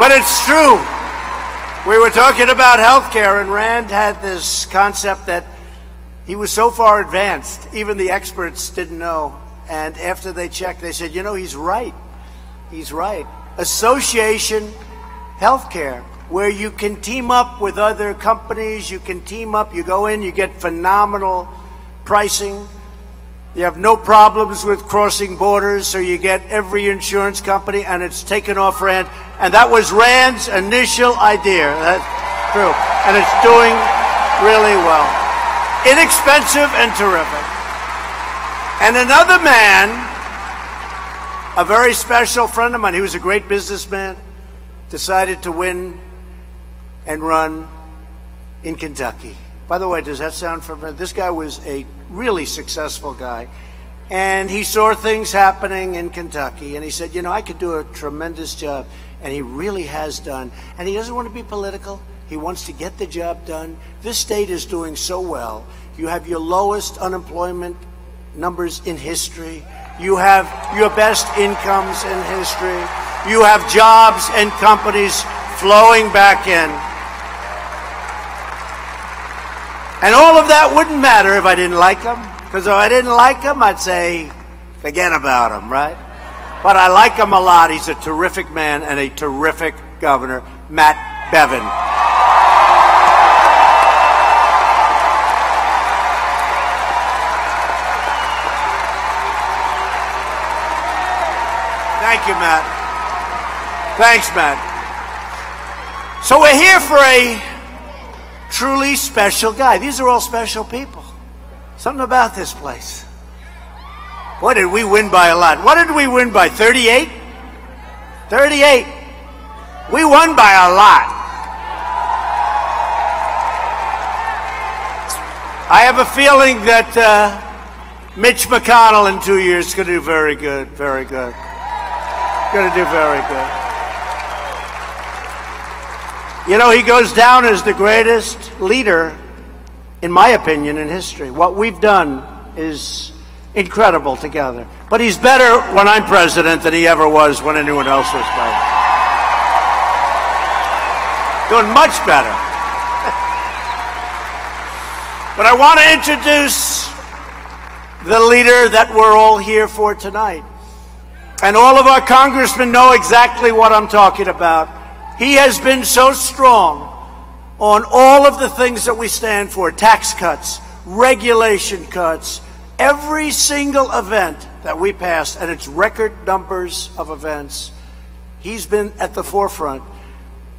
But it's true. We were talking about healthcare, and Rand had this concept that he was so far advanced, even the experts didn't know. And after they checked, they said, you know, he's right. He's right. Association healthcare, where you can team up with other companies, you can team up, you go in, you get phenomenal pricing. You have no problems with crossing borders, so you get every insurance company, and it's taken off Rand. And that was Rand's initial idea. That's true. And it's doing really well. Inexpensive and terrific. And another man, a very special friend of mine, he was a great businessman, decided to win and run in Kentucky. By the way, does that sound familiar? This guy was a really successful guy, and he saw things happening in Kentucky, and he said, you know, I could do a tremendous job, and he really has done. And he doesn't want to be political. He wants to get the job done. This state is doing so well. You have your lowest unemployment numbers in history. You have your best incomes in history. You have jobs and companies flowing back in. And all of that wouldn't matter if I didn't like him, because if I didn't like him, I'd say, forget about him, right? But I like him a lot. He's a terrific man and a terrific governor, Matt Bevin. Thank you, Matt. Thanks, Matt. So we're here for a truly special guy. These are all special people. Something about this place. What did we win by a lot? What did we win by? 38? 38. We won by a lot. I have a feeling that Mitch McConnell in 2 years is going to do very good. Very good. Going to do very good. You know, he goes down as the greatest leader, in my opinion, in history. What we've done is incredible together. But he's better when I'm president than he ever was when anyone else was president. Doing much better. But I want to introduce the leader that we're all here for tonight. And all of our congressmen know exactly what I'm talking about. He has been so strong on all of the things that we stand for: tax cuts, regulation cuts, every single event that we passed, and it's record numbers of events. He's been at the forefront,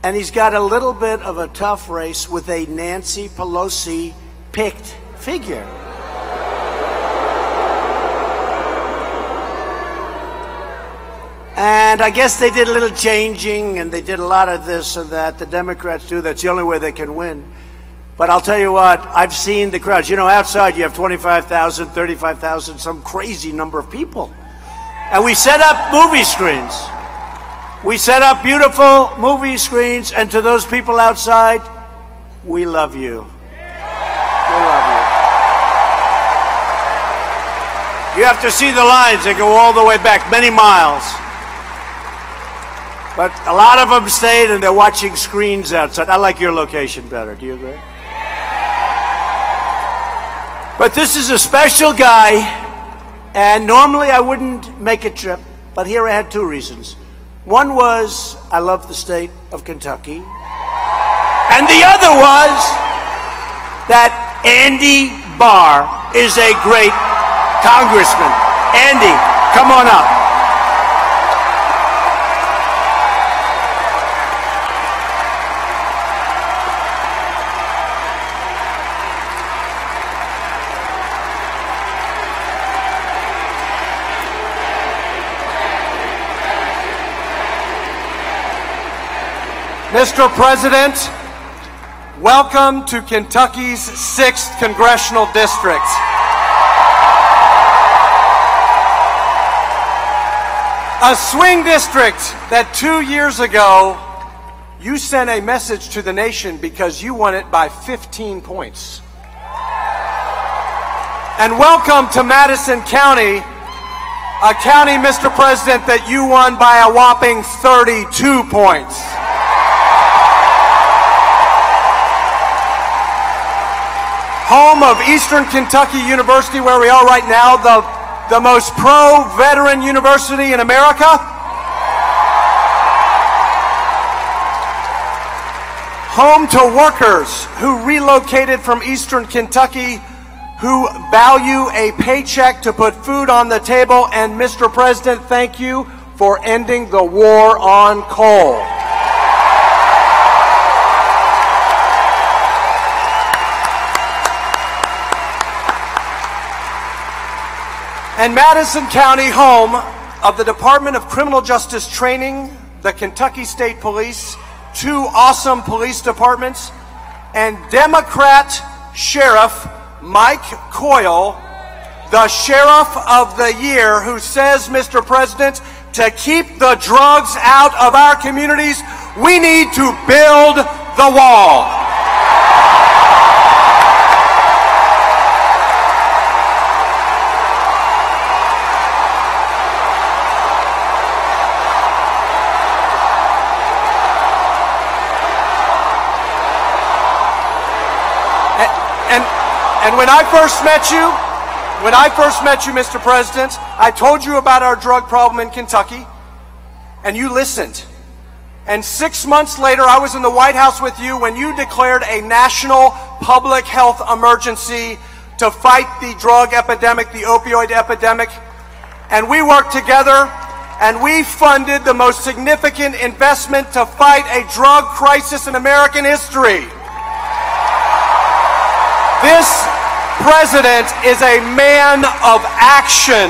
and he's got a little bit of a tough race with a Nancy Pelosi picked figure. And I guess they did a little changing, and they did a lot of this and that. The Democrats do. That's the only way they can win. But I'll tell you what, I've seen the crowds. You know, outside you have 25,000, 35,000, some crazy number of people. And we set up movie screens. We set up beautiful movie screens, and to those people outside, we love you. We love you. You have to see the lines. They go all the way back, many miles. But a lot of them stayed, and they're watching screens outside. I like your location better. Do you agree? But this is a special guy, and normally I wouldn't make a trip, but here I had two reasons. One was I love the state of Kentucky, and the other was that Andy Barr is a great congressman. Andy, come on up. Mr. President, welcome to Kentucky's 6th Congressional District. A swing district that 2 years ago, you sent a message to the nation because you won it by 15 points. And welcome to Madison County, a county, Mr. President, that you won by a whopping 32 points. home of Eastern Kentucky University, where we are right now, the most pro-veteran university in America. Home to workers who relocated from Eastern Kentucky, who value a paycheck to put food on the table. And Mr. President, thank you for ending the war on coal. And Madison County, home of the Department of Criminal Justice Training, the Kentucky State Police, 2 awesome police departments, and Democrat Sheriff Mike Coyle, the Sheriff of the Year, who says, Mr. President, to keep the drugs out of our communities, we need to build the wall. And when I first met you, Mr. President, I told you about our drug problem in Kentucky, and you listened. And 6 months later, I was in the White House with you when you declared a national public health emergency to fight the drug epidemic, the opioid epidemic. And we worked together, and we funded the most significant investment to fight a drug crisis in American history. This president is a man of action,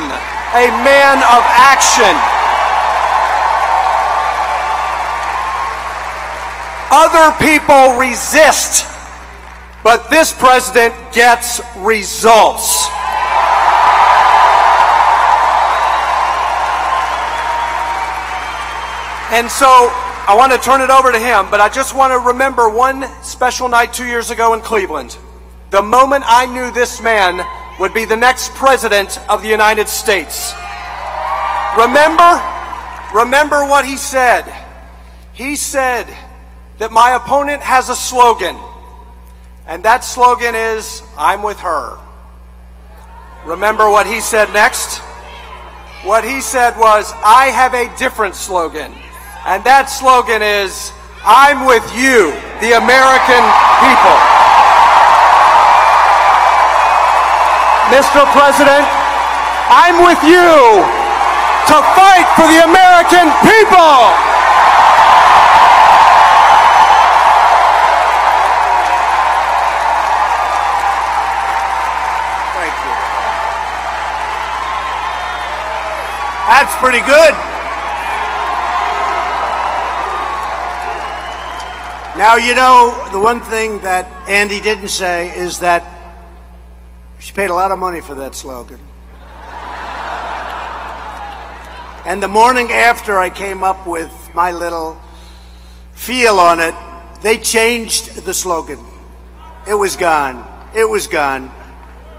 a man of action. Other people resist, but this president gets results. And so I want to turn it over to him, but I just want to remember one special night 2 years ago in Cleveland. The moment I knew this man would be the next president of the United States. Remember what he said. He said that my opponent has a slogan, and that slogan is, I'm with her. Remember what he said next? What he said was, I have a different slogan, and that slogan is, I'm with you, the American people. Mr. President, I'm with you to fight for the American people. Thank you. That's pretty good. Now, you know, the one thing that Andy didn't say is that she paid a lot of money for that slogan. And the morning after I came up with my little feel on it, they changed the slogan. It was gone. It was gone.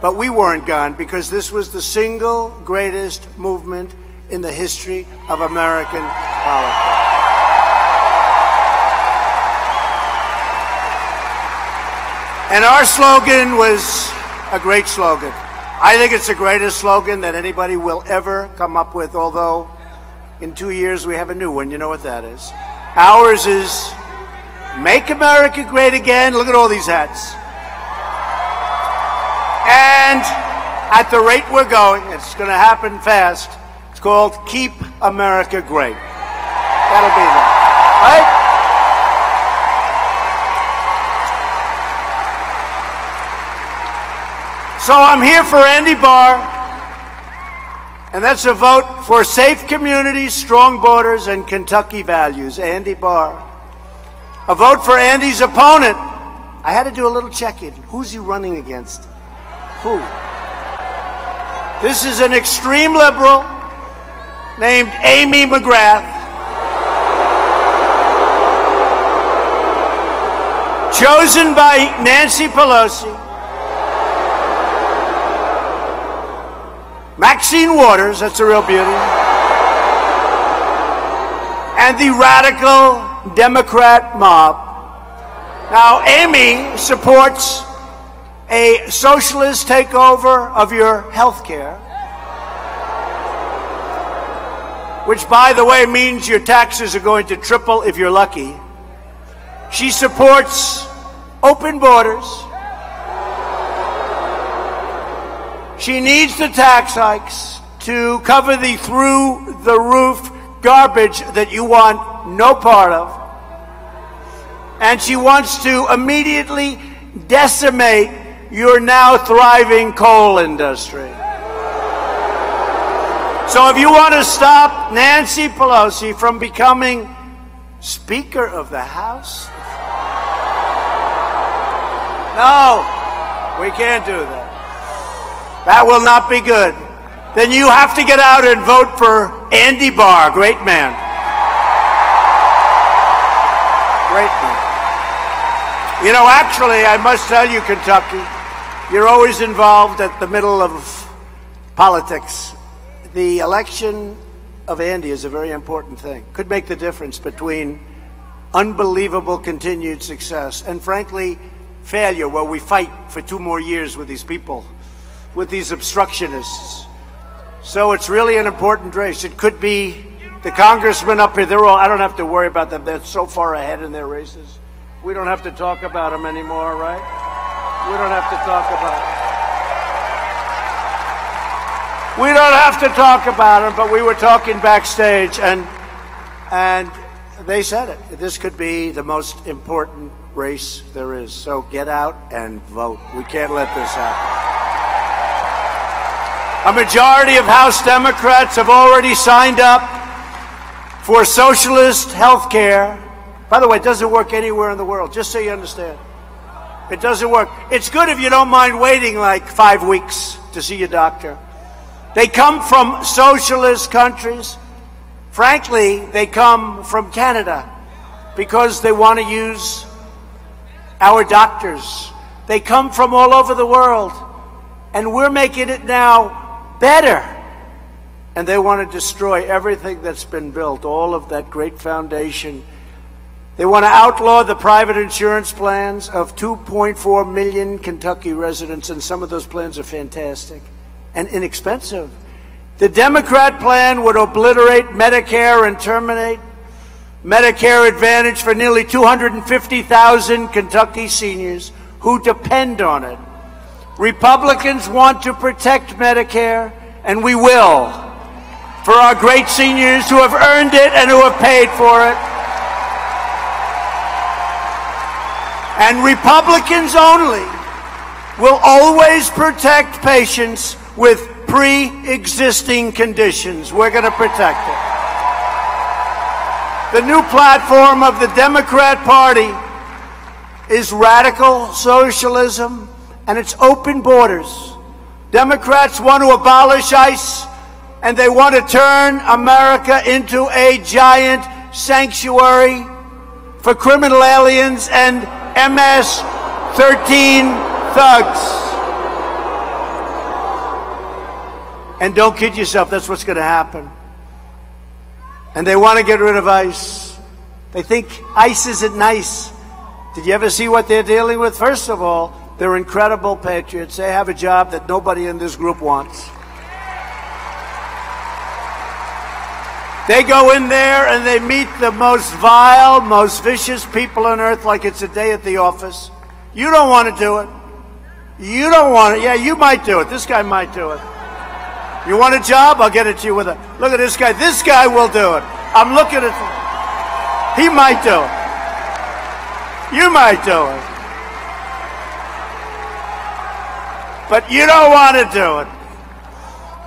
But we weren't gone, because this was the single greatest movement in the history of American politics. And our slogan was a great slogan. I think it's the greatest slogan that anybody will ever come up with, although in 2 years we have a new one. You know what that is. Ours is Make America Great Again. Look at all these hats. And at the rate we're going, it's going to happen fast. It's called Keep America Great. That'll be that. Right? So I'm here for Andy Barr, and that's a vote for safe communities, strong borders, and Kentucky values. Andy Barr. A vote for Andy's opponent. I had to do a little check-in. Who's he running against? Who? This is an extreme liberal named Amy McGrath. Chosen by Nancy Pelosi. Maxine Waters, that's a real beauty. And the radical Democrat mob. Now, Amy supports a socialist takeover of your health care, which, by the way, means your taxes are going to triple if you're lucky. She supports open borders. She needs the tax hikes to cover the through-the-roof garbage that you want no part of. And she wants to immediately decimate your now thriving coal industry. So if you want to stop Nancy Pelosi from becoming Speaker of the House, no, we can't do that. That will not be good. Then you have to get out and vote for Andy Barr, great man. Great man. You know, actually, I must tell you, Kentucky, you're always involved at the middle of politics. The election of Andy is a very important thing. Could make the difference between unbelievable continued success and, frankly, failure, where we fight for 2 more years with these people, with these obstructionists. So it's really an important race. It could be the congressmen up here. They're all, I don't have to worry about them. They're so far ahead in their races. We don't have to talk about them anymore, right? We don't have to talk about them. We don't have to talk about them, but we were talking backstage, and they said it. This could be the most important race there is. So get out and vote. We can't let this happen. A majority of House Democrats have already signed up for socialist health care. By the way, it doesn't work anywhere in the world, just so you understand. It doesn't work. It's good if you don't mind waiting like 5 weeks to see your doctor. They come from socialist countries. Frankly, they come from Canada because they want to use our doctors. They come from all over the world, and we're making it now better. And they want to destroy everything that's been built, all of that great foundation. They want to outlaw the private insurance plans of 2.4 million Kentucky residents, and some of those plans are fantastic and inexpensive. The Democrat plan would obliterate Medicare and terminate Medicare Advantage for nearly 250,000 Kentucky seniors who depend on it. Republicans want to protect Medicare, and we will, for our great seniors who have earned it and who have paid for it. And Republicans only will always protect patients with pre-existing conditions. We're going to protect it. The new platform of the Democrat Party is radical socialism, and it's open borders. Democrats want to abolish ICE, and they want to turn America into a giant sanctuary for criminal aliens and MS-13 thugs. And don't kid yourself, that's what's going to happen. And they want to get rid of ICE. They think ICE isn't nice. Did you ever see what they're dealing with? First of all, they're incredible patriots. They have a job that nobody in this group wants. They go in there and they meet the most vile, most vicious people on earth like it's a day at the office. You don't want to do it. You don't want it. Yeah, you might do it. This guy might do it. You want a job? I'll get it to you with a... Look at this guy. This guy will do it. I'm looking at... He might do it. You might do it. But you don't want to do it.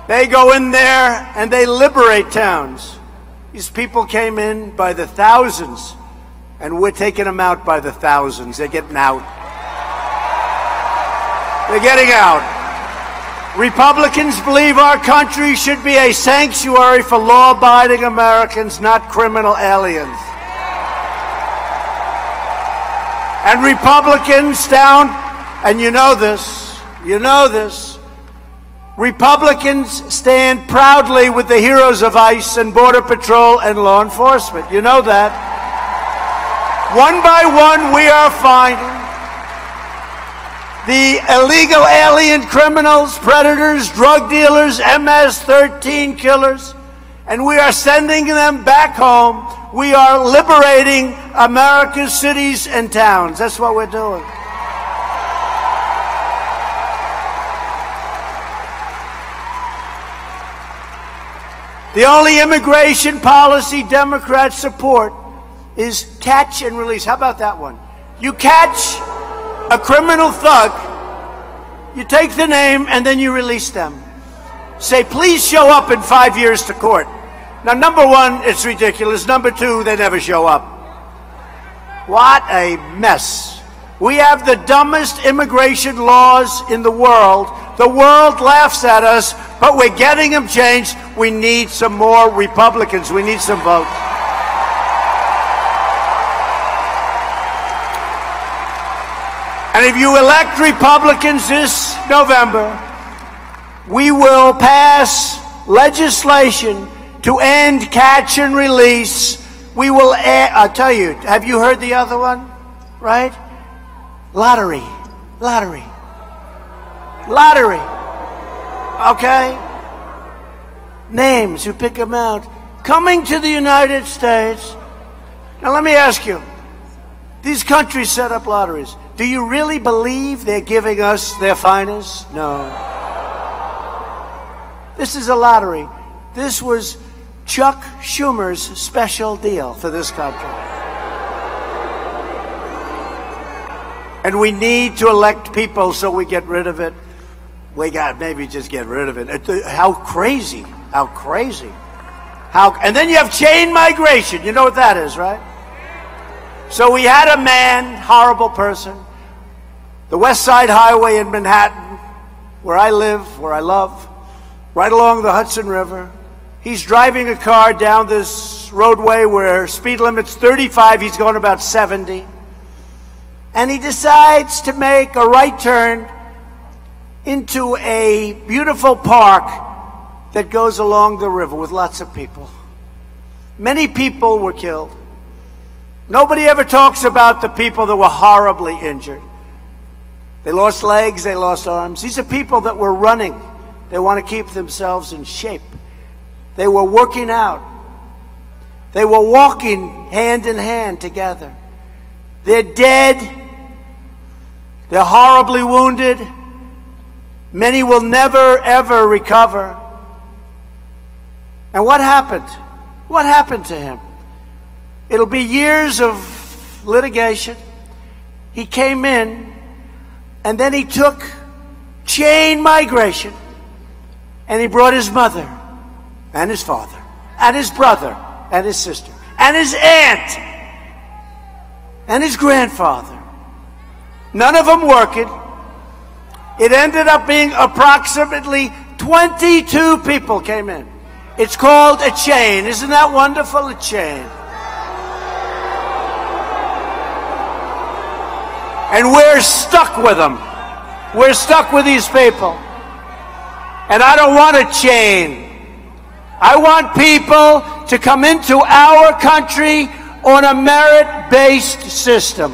They go in there and they liberate towns. These people came in by the thousands, and we're taking them out by the thousands. They're getting out. They're getting out. Republicans believe our country should be a sanctuary for law-abiding Americans, not criminal aliens. And Republicans down, and you know this, Republicans stand proudly with the heroes of ICE and Border Patrol and law enforcement. You know that. One by one, we are finding the illegal alien criminals, predators, drug dealers, MS-13 killers, and we are sending them back home. We are liberating America's cities and towns. That's what we're doing. The only immigration policy Democrats support is catch and release. How about that one? You catch a criminal thug, you take the name, and then you release them. Say, please show up in 5 years to court. Now, number one, it's ridiculous. Number two, they never show up. What a mess. We have the dumbest immigration laws in the world. The world laughs at us, but we're getting them changed. We need some more Republicans. We need some votes. And if you elect Republicans this November, we will pass legislation to end catch and release. We will add, I'll tell you, have you heard the other one? Right? Lottery. Lottery. Lottery. Okay? Names, you pick them out. Coming to the United States. Now let me ask you, these countries set up lotteries. Do you really believe they're giving us their finest? No. This is a lottery. This was Chuck Schumer's special deal for this country. And we need to elect people so we get rid of it. We got maybe just get rid of it. How crazy. How crazy. And then you have chain migration. You know what that is, right? So we had a man, horrible person, the West Side Highway in Manhattan, where I live, where I love, right along the Hudson River. He's driving a car down this roadway where speed limit's 35, he's going about 70. And he decides to make a right turn into a beautiful park that goes along the river with lots of people. Many people were killed. Nobody ever talks about the people that were horribly injured. They lost legs, they lost arms. These are people that were running. They want to keep themselves in shape. They were working out. They were walking hand in hand together. They're dead. They're horribly wounded. Many will never, ever recover. And what happened? What happened to him? It'll be years of litigation. He came in, and then he took chain migration, and he brought his mother, and his father, and his brother, and his sister, and his aunt, and his grandfather. None of them working. It ended up being approximately 22 people came in. It's called a chain. Isn't that wonderful? A chain. And we're stuck with them. We're stuck with these people. And I don't want a chain. I want people to come into our country on a merit-based system.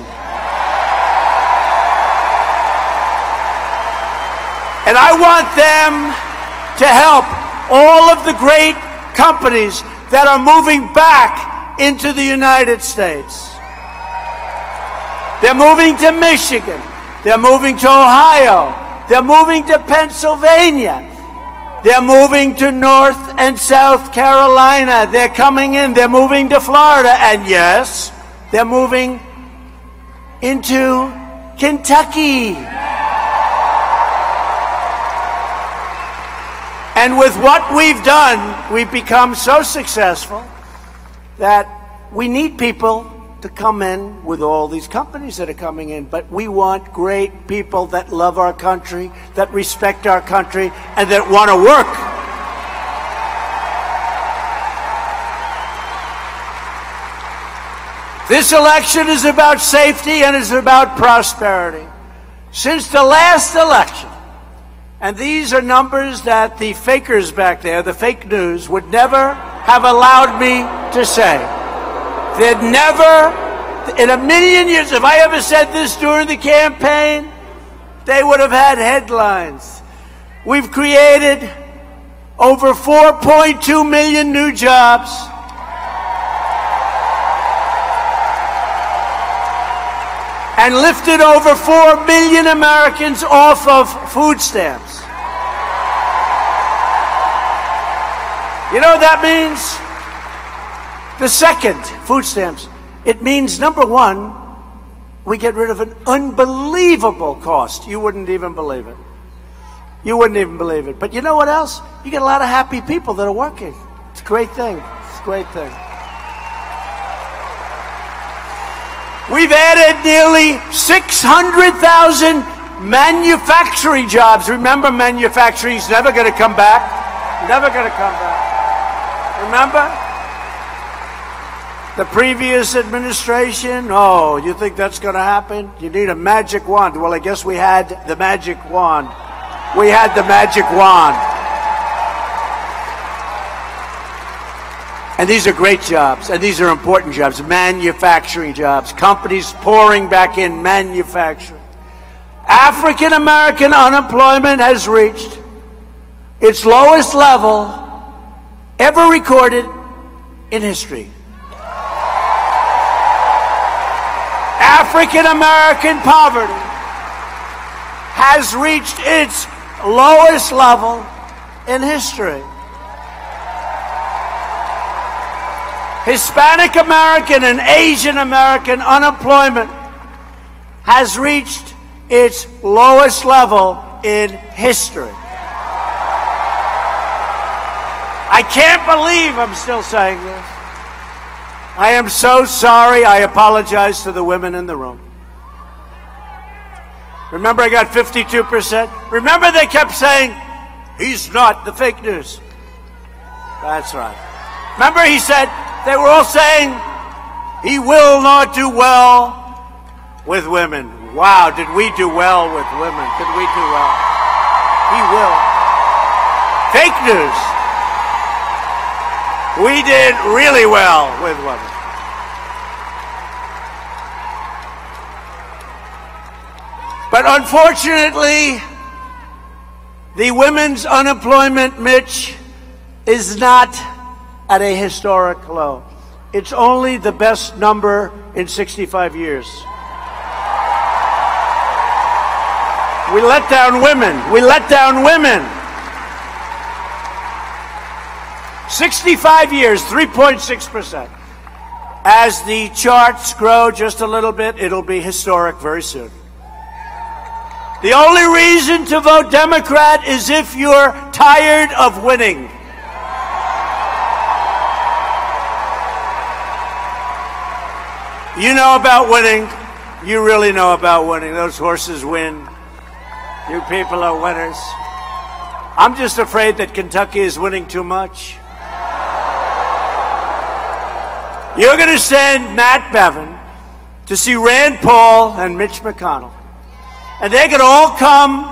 And I want them to help all of the great companies that are moving back into the United States. They're moving to Michigan. They're moving to Ohio. They're moving to Pennsylvania. They're moving to North and South Carolina. They're coming in. They're moving to Florida. And yes, they're moving into Kentucky. And with what we've done, we've become so successful that we need people to come in with all these companies that are coming in. But we want great people that love our country, that respect our country, and that want to work. This election is about safety and is about prosperity. Since the last election, and these are numbers that the fakers back there, the fake news, would never have allowed me to say. They'd never, in a million years, if I ever said this during the campaign, they would have had headlines. We've created over 4.2 million new jobs. And lifted over 4 million Americans off of food stamps. You know what that means? The second, food stamps. It means, number one, we get rid of an unbelievable cost. You wouldn't even believe it. You wouldn't even believe it. But you know what else? You get a lot of happy people that are working. It's a great thing. It's a great thing. We've added nearly 600,000 manufacturing jobs. Remember, manufacturing's never going to come back. Never going to come back. Remember? The previous administration, oh, you think that's going to happen? You need a magic wand. Well, I guess we had the magic wand. We had the magic wand. And these are great jobs, and these are important jobs, manufacturing jobs, companies pouring back in manufacturing. African American unemployment has reached its lowest level ever recorded in history. African American poverty has reached its lowest level in history. Hispanic American and Asian American unemployment has reached its lowest level in history. I can't believe I'm still saying this. I am so sorry. I apologize to the women in the room. Remember, I got 52%? Remember, they kept saying, he's not the fake news. That's right. Remember, he said, they were all saying, he will not do well with women. Wow, did we do well with women? Did we do well? He will. Fake news. We did really well with women. But unfortunately, the women's unemployment, Mitch, is not at a historic low. It's only the best number in 65 years. We let down women. We let down women. 65 years, 3.6%. As the charts grow just a little bit, it'll be historic very soon. The only reason to vote Democrat is if you're tired of winning. You know about winning. You really know about winning. Those horses win. You people are winners. I'm just afraid that Kentucky is winning too much. You're going to send Matt Bevin to see Rand Paul and Mitch McConnell. And they're going to all come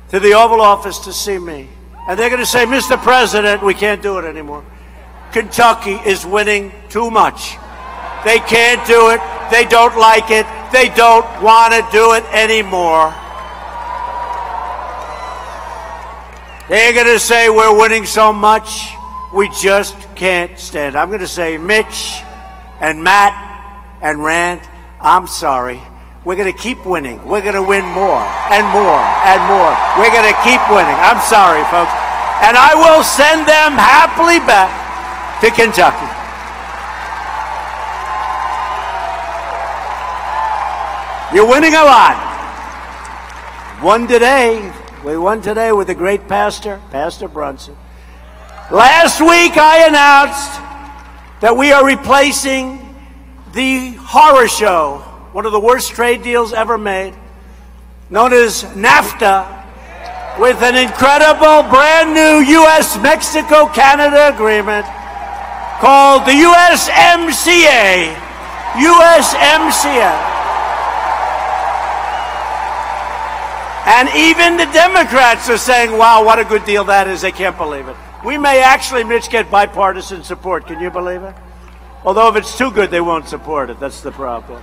to the Oval Office to see me. And they're going to say, Mr. President, we can't do it anymore. Kentucky is winning too much. They can't do it. They don't like it. They don't want to do it anymore. They're going to say we're winning so much, we just can't stand. I'm going to say, Mitch and Matt and Rand, I'm sorry. We're going to keep winning. We're going to win more and more and more. We're going to keep winning. I'm sorry, folks. And I will send them happily back to Kentucky. You're winning a lot. Won today. We won today with the great pastor, Pastor Brunson. Last week I announced that we are replacing the horror show, one of the worst trade deals ever made, known as NAFTA, with an incredible brand new U.S.-Mexico-Canada agreement called the USMCA. USMCA. And even the Democrats are saying, wow, what a good deal that is. They can't believe it. We may actually, Mitch, get bipartisan support. Can you believe it? Although if it's too good, they won't support it. That's the problem.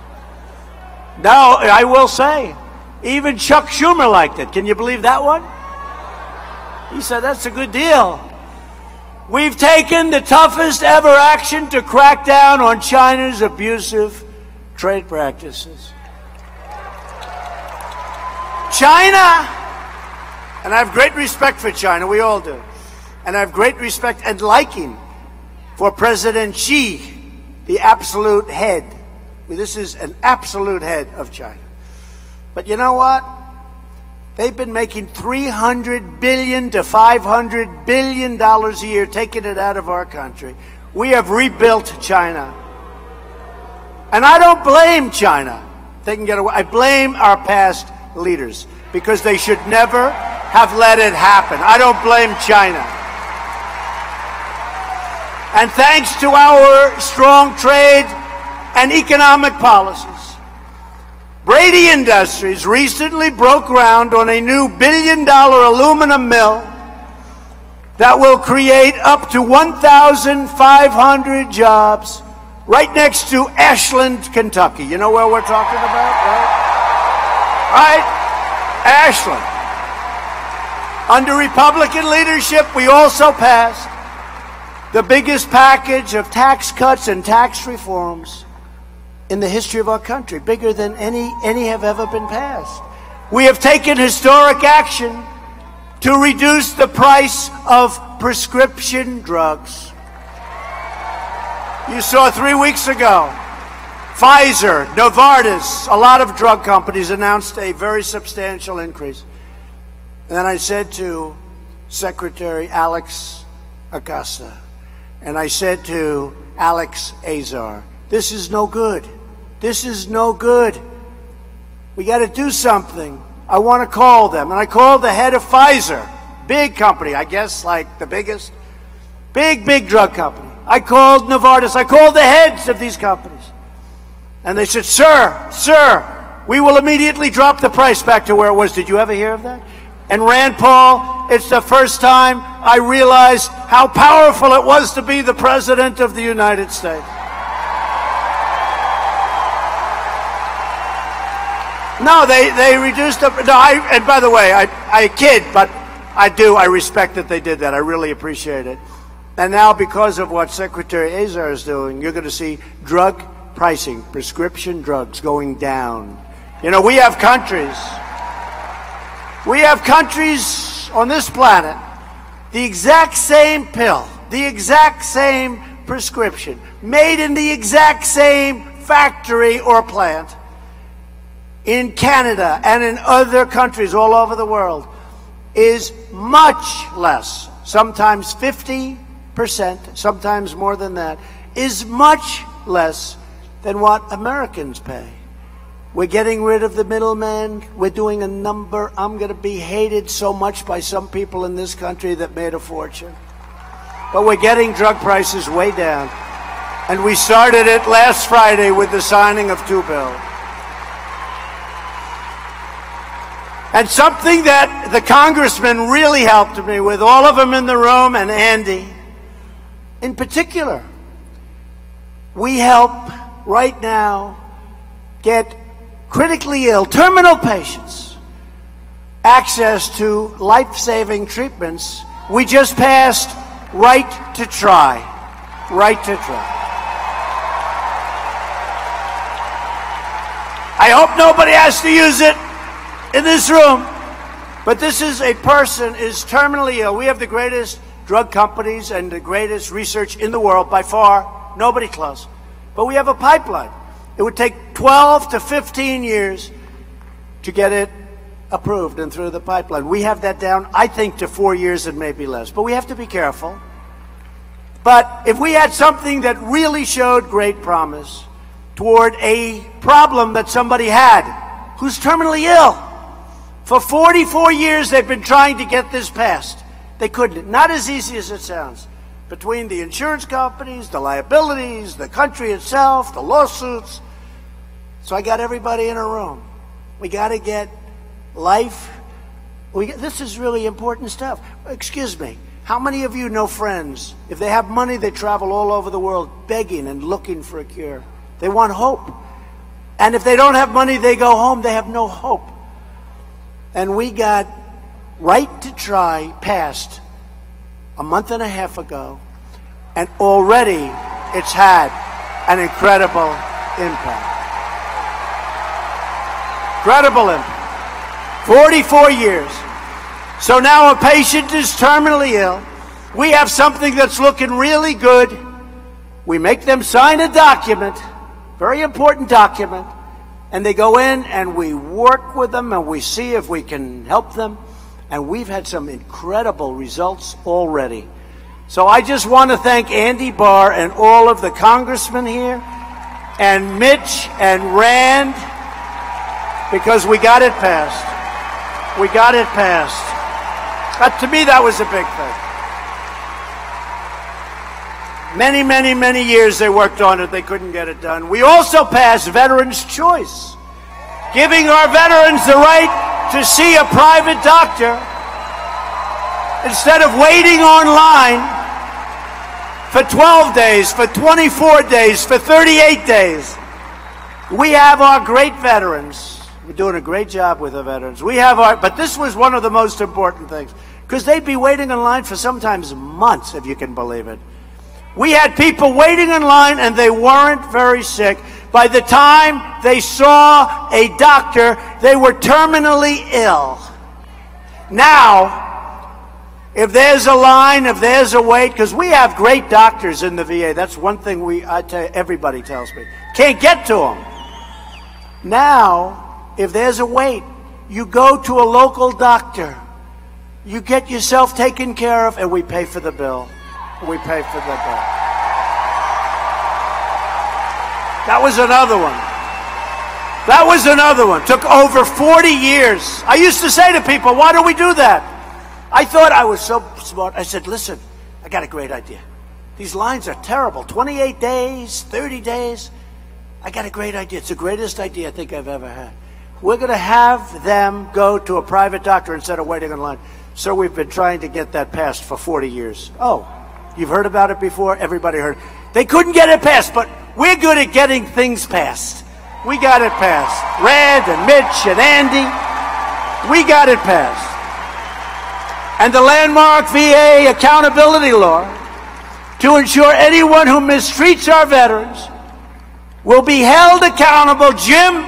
Now, I will say, Even Chuck Schumer liked it. Can you believe that one? He said, that's a good deal. We've taken the toughest ever action to crack down on China's abusive trade practices. China, and I have great respect for China, we all do, and I have great respect and liking for President Xi, the absolute head. This is an absolute head of China. But you know what? They've been making $300 billion to $500 billion a year, taking it out of our country. We have rebuilt China. And I don't blame China. They can get away. I blame our past leaders because they should never have let it happen. I don't blame China. And thanks to our strong trade and economic policies, Brady Industries recently broke ground on a new billion-dollar aluminum mill that will create up to 1,500 jobs right next to Ashland, Kentucky. You know where we're talking about, right? Right? Ashland. Under Republican leadership, we also passed the biggest package of tax cuts and tax reforms in the history of our country, bigger than any have ever been passed. We have taken historic action to reduce the price of prescription drugs. You saw 3 weeks ago, Pfizer, Novartis, a lot of drug companies announced a very substantial increase. And then I said to Secretary Alex Acosta, and I said to Alex Azar, this is no good. This is no good. We got to do something. I want to call them. And I called the head of Pfizer, big company, I guess like the biggest, big drug company. I called Novartis. I called the heads of these companies. And they said, sir, we will immediately drop the price back to where it was. Did you ever hear of that? And Rand Paul, it's the first time I realized how powerful it was to be the President of the United States. No, they reduced the. No, and by the way, I kid, but I respect that they did that. I really appreciate it. And now, because of what Secretary Azar is doing, you're going to see drug pricing, prescription drugs going down. You know, we have countries on this planet, the exact same pill, the exact same prescription, made in the exact same factory or plant, in Canada and in other countries all over the world, is much less, sometimes 50%, sometimes more than that, is much less than what Americans pay. We're getting rid of the middleman. We're doing a number. I'm going to be hated so much by some people in this country that made a fortune. But we're getting drug prices way down. And we started it last Friday with the signing of 2 bills. And something that the congressman really helped me with, all of them in the room, and Andy in particular, we help right now get critically ill, terminal patients access to life-saving treatments. We just passed right to try. Right to try. I hope nobody has to use it in this room, but this is a person is terminally ill. We have the greatest drug companies and the greatest research in the world by far, nobody close. But we have a pipeline. It would take 12 to 15 years to get it approved and through the pipeline. We have that down, I think, to 4 years and maybe less. But we have to be careful. But if we had something that really showed great promise toward a problem that somebody had who's terminally ill, for 44 years they've been trying to get this passed. They couldn't. Not as easy as it sounds. Between the insurance companies, the liabilities, the country itself, the lawsuits. So I got everybody in a room. We got to get life. This is really important stuff. Excuse me. How many of you know friends? If they have money, they travel all over the world begging and looking for a cure. They want hope. And if they don't have money, they go home. They have no hope. And we got right to try passed a month and a half ago, and already it's had an incredible impact. Incredible impact. 44 years. So now a patient is terminally ill. We have something that's looking really good. We make them sign a document, very important document, and they go in and we work with them and we see if we can help them. And we've had some incredible results already. So I just want to thank Andy Barr and all of the congressmen here, and Mitch and Rand, because we got it passed. We got it passed. But to me, that was a big thing. Many, many, many years they worked on it. They couldn't get it done. We also passed Veterans' Choice, giving our veterans the right to see a private doctor instead of waiting online for 12 days, for 24 days, for 38 days. We have our great veterans. We're doing a great job with the veterans. We have our, but this was one of the most important things, because they'd be waiting in line for sometimes months, if you can believe it. We had people waiting in line and they weren't very sick. By the time they saw a doctor, they were terminally ill. Now, if there's a line, if there's a wait, because we have great doctors in the VA. That's one thing everybody tells me. Can't get to them. Now, if there's a wait, you go to a local doctor. You get yourself taken care of, and we pay for the bill. We pay for the bill. That was another one. That was another one. Took over 40 years. I used to say to people, why do we do that? I thought I was so smart. I said, listen, I got a great idea. These lines are terrible. 28 days, 30 days. I got a great idea. It's the greatest idea I think I've ever had. We're going to have them go to a private doctor instead of waiting in line. So we've been trying to get that passed for 40 years. Oh, you've heard about it before? Everybody heard. They couldn't get it passed, but we're good at getting things passed. We got it passed. Rand and Mitch and Andy, we got it passed. And the landmark VA accountability law, to ensure anyone who mistreats our veterans will be held accountable. Jim,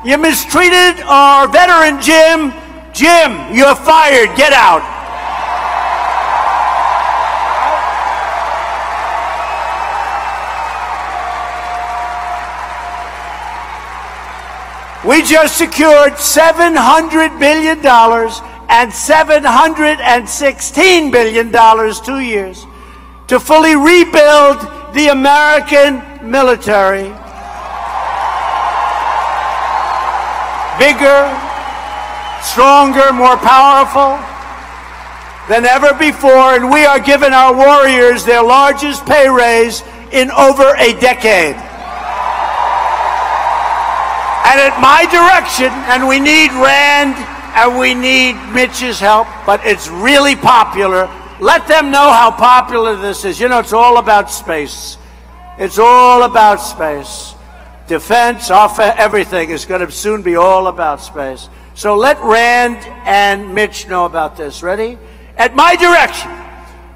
you mistreated our veteran, Jim. Jim, you're fired. Get out. We just secured $700 billion and $716 billion 2 years to fully rebuild the American military. Bigger, stronger, more powerful than ever before, and we are giving our warriors their largest pay raise in over a decade. And at my direction, and we need Rand and we need Mitch's help, but it's really popular. Let them know how popular this is. You know, it's all about space. It's all about space. Defense, everything is going to soon be all about space. So let Rand and Mitch know about this. Ready? At my direction,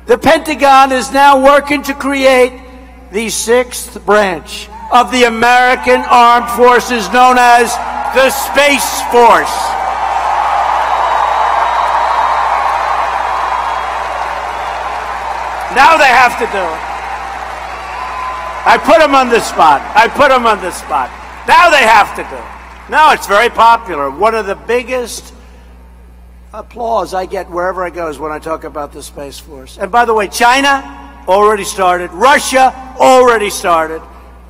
the Pentagon is now working to create the 6th branch of the American Armed Forces, known as the Space Force. Now they have to do it. I put them on the spot. I put them on the spot. Now they have to do it. Now it's very popular. One of the biggest applause I get wherever I go is when I talk about the Space Force. And by the way, China already started. Russia already started.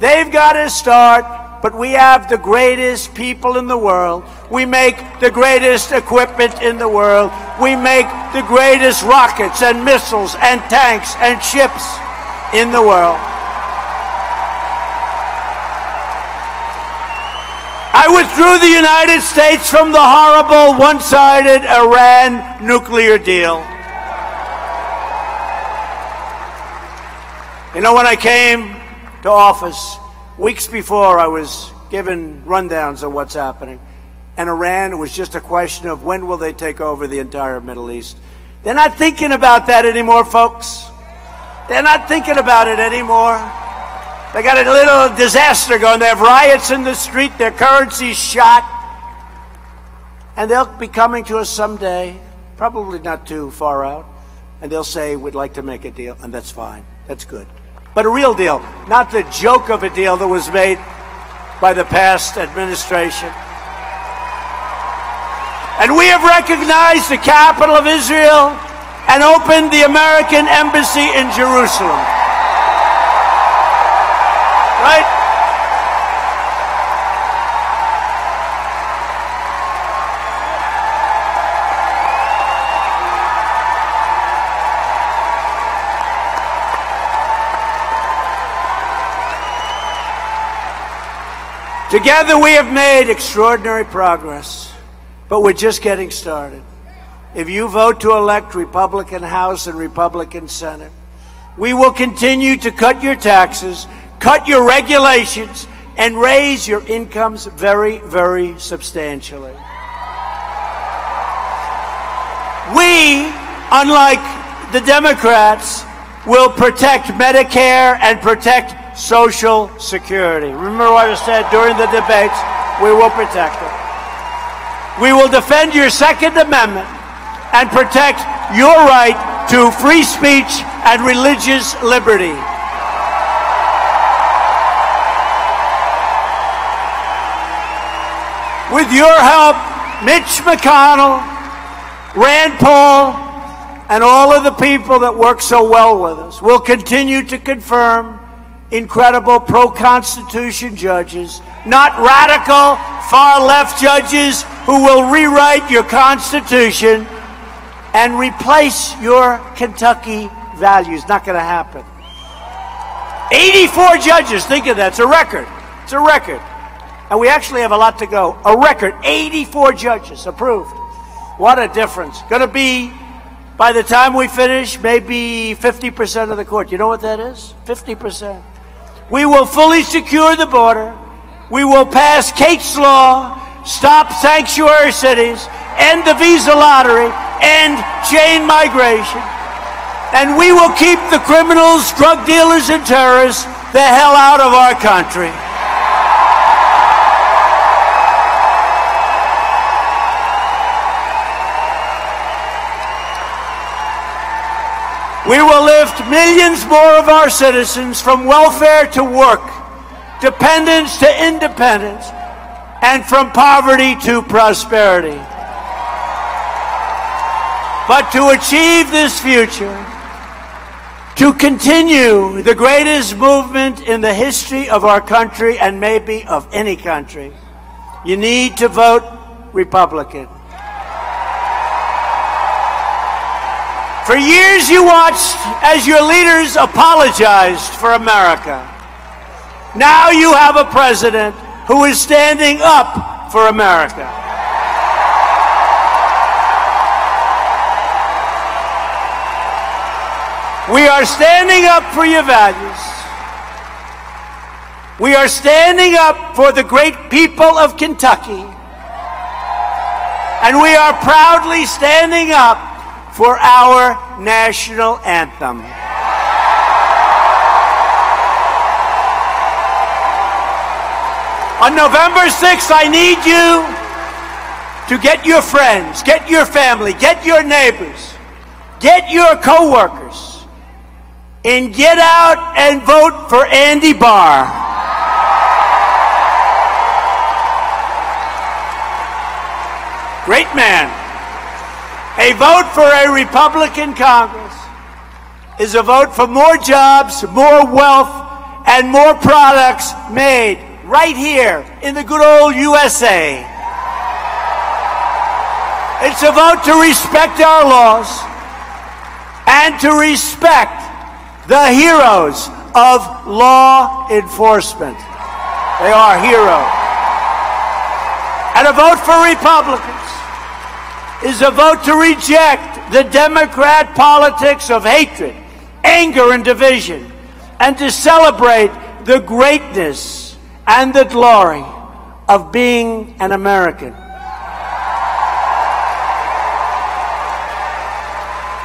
They've got to start, but we have the greatest people in the world. We make the greatest equipment in the world. We make the greatest rockets and missiles and tanks and ships in the world. I withdrew the United States from the horrible one-sided Iran nuclear deal. You know, when I came to office, weeks before, I was given rundowns of what's happening. and Iran, it was just a question of when will they take over the entire Middle East. They're not thinking about that anymore, folks. They're not thinking about it anymore. They got a little disaster going. They have riots in the street. Their currency's shot. And they'll be coming to us someday, probably not too far out, and they'll say, we'd like to make a deal, and that's fine. That's good. But a real deal, not the joke of a deal that was made by the past administration. And we have recognized the capital of Israel and opened the American embassy in Jerusalem. Right? Together we have made extraordinary progress, but we're just getting started. If you vote to elect Republican House and Republican Senate, we will continue to cut your taxes, cut your regulations, and raise your incomes very, very substantially. We, unlike the Democrats, will protect Medicare and protect Social Security. Remember what I said during the debates? We will protect it. We will defend your Second Amendment and protect your right to free speech and religious liberty. With your help, Mitch McConnell, Rand Paul, and all of the people that work so well with us will continue to confirm incredible pro-Constitution judges, not radical, far-left judges who will rewrite your Constitution and replace your Kentucky values. Not going to happen. 84 judges, think of that. It's a record. It's a record. And we actually have a lot to go. A record, 84 judges approved. What a difference. Going to be, by the time we finish, maybe 50% of the court. You know what that is? 50%. We will fully secure the border. We will pass Kate's Law, stop sanctuary cities, end the visa lottery, end chain migration. And we will keep the criminals, drug dealers, and terrorists the hell out of our country. We will lift millions more of our citizens from welfare to work, dependence to independence, and from poverty to prosperity. But to achieve this future, to continue the greatest movement in the history of our country and maybe of any country, you need to vote Republican. For years you watched as your leaders apologized for America. Now you have a president who is standing up for America. We are standing up for your values. We are standing up for the great people of Kentucky. And we are proudly standing up for our national anthem. On November 6th, I need you to get your friends, get your family, get your neighbors, get your co-workers, and get out and vote for Andy Barr. Great man. A vote for a Republican Congress is a vote for more jobs, more wealth, and more products made right here in the good old USA. It's a vote to respect our laws and to respect the heroes of law enforcement. They are heroes. And a vote for Republicans is a vote to reject the Democrat politics of hatred, anger, and division, and to celebrate the greatness and the glory of being an American.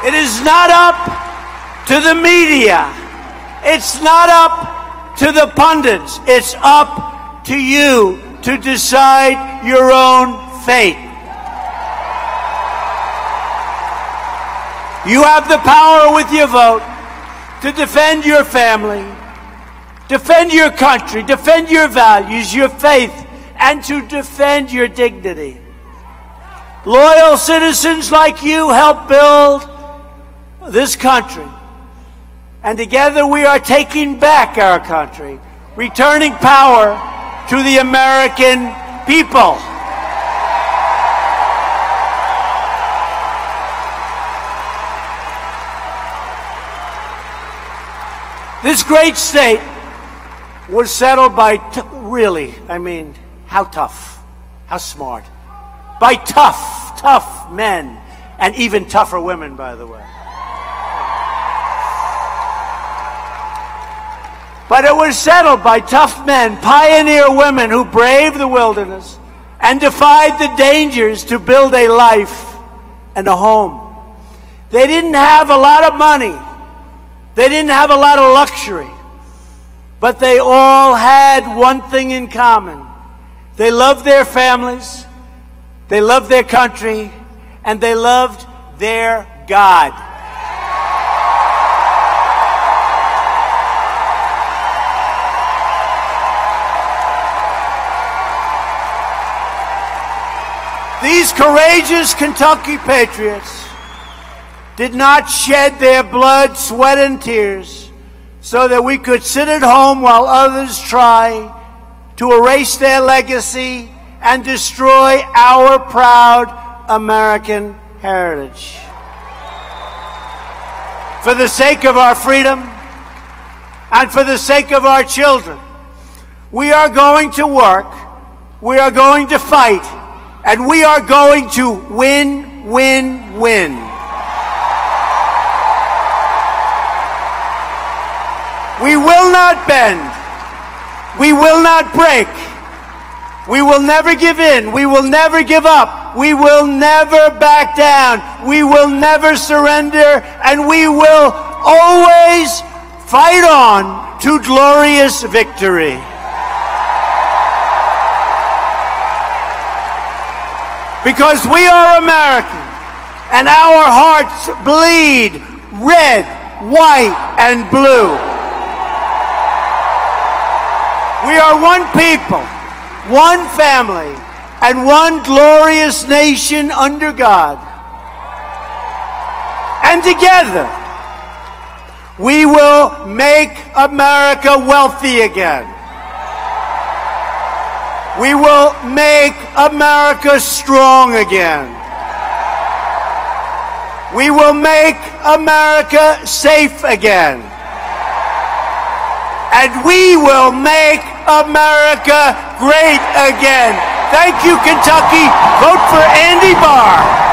It is not up to the media. It's not up to the pundits. It's up to you to decide your own fate. You have the power with your vote to defend your family, defend your country, defend your values, your faith, and to defend your dignity. Loyal citizens like you help build this country. And together we are taking back our country, returning power to the American people. This great state was settled by, how tough, how smart, by tough men, and even tougher women, by the way. But it was settled by tough men, pioneer women who braved the wilderness and defied the dangers to build a life and a home. They didn't have a lot of money. They didn't have a lot of luxury. But they all had one thing in common. They loved their families, they loved their country, and they loved their God. These courageous Kentucky Patriots did not shed their blood, sweat, and tears so that we could sit at home while others try to erase their legacy and destroy our proud American heritage. For the sake of our freedom and for the sake of our children, we are going to work, we are going to fight, and we are going to win, win, win. We will not bend. We will not break. We will never give in. We will never give up. We will never back down. We will never surrender. And we will always fight on to glorious victory. Because we are American, and our hearts bleed red, white, and blue. We are one people, one family, and one glorious nation under God. And together, we will make America wealthy again. We will make America strong again. We will make America safe again. And we will make America great again. Thank you, Kentucky. Vote for Andy Barr.